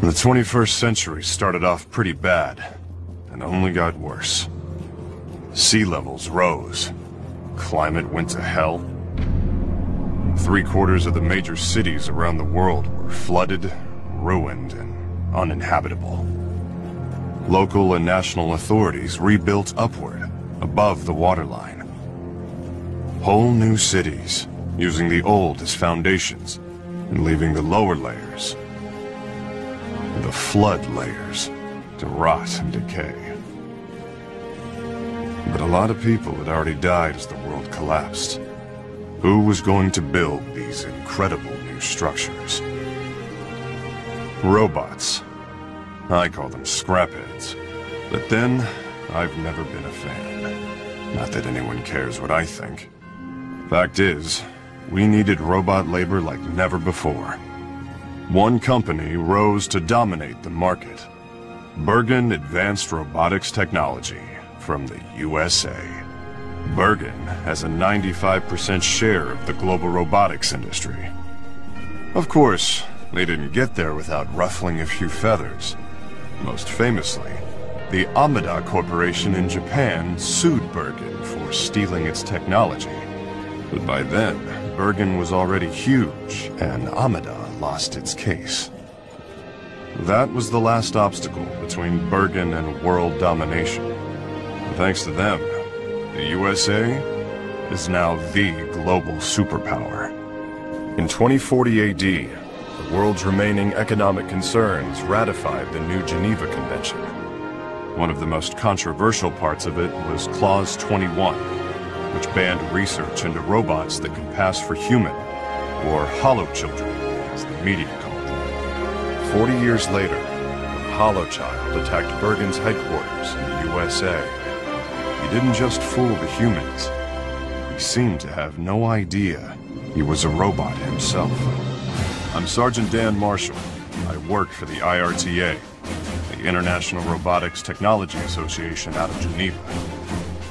The 21st century started off pretty bad, and only got worse. Sea levels rose. Climate went to hell. 3/4 of the major cities around the world were flooded, ruined, and uninhabitable. Local and national authorities rebuilt upward, above the waterline. Whole new cities, using the old as foundations, and leaving the lower layers, the flood layers, to rot and decay. But a lot of people had already died as the world collapsed. Who was going to build these incredible new structures? Robots. I call them scrapheads. But then, I've never been a fan. Not that anyone cares what I think. Fact is, we needed robot labor like never before. One company rose to dominate the market. Bergen Advanced Robotics Technology from the USA. Bergen has a 95% share of the global robotics industry. Of course, they didn't get there without ruffling a few feathers. Most famously, the Amada Corporation in Japan sued Bergen for stealing its technology. But by then, Bergen was already huge, and Amada lost its case. That was the last obstacle between Bergen and world domination. And thanks to them, the USA is now the global superpower. In 2040 AD, the world's remaining economic concerns ratified the New Geneva Convention. One of the most controversial parts of it was Clause 21, which banned research into robots that could pass for human, or hollow children, as the media called them. 40 years later, the Hollow Child attacked Bergen's headquarters in the USA. He didn't just fool the humans. He seemed to have no idea he was a robot himself. I'm Sergeant Dan Marshall. I work for the IRTA, the International Robotics Technology Association out of Geneva.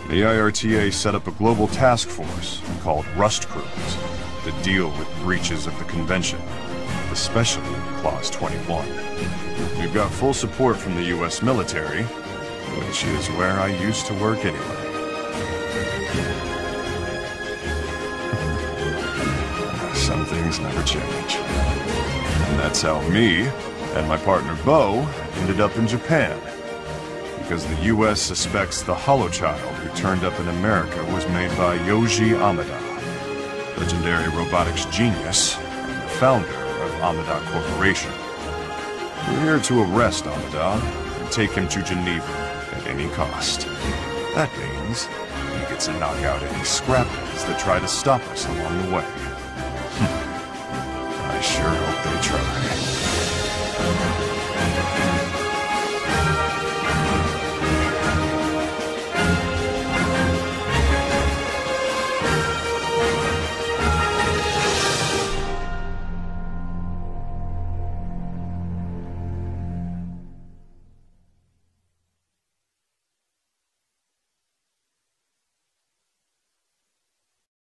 The IRTA set up a global task force called Rust Crews to deal with breaches of the convention, especially Clause 21. We've got full support from the US military, which is where I used to work anyway. Some things never change. And that's how me and my partner Bo ended up in Japan. Because the US suspects the Hollow Child who turned up in America was made by Yoji Amada, legendary robotics genius and the founder of Amada Corporation. We're here to arrest Amada and take him to Geneva at any cost. That means he gets to knock out any scrapheads that try to stop us along the way. I sure hope they try.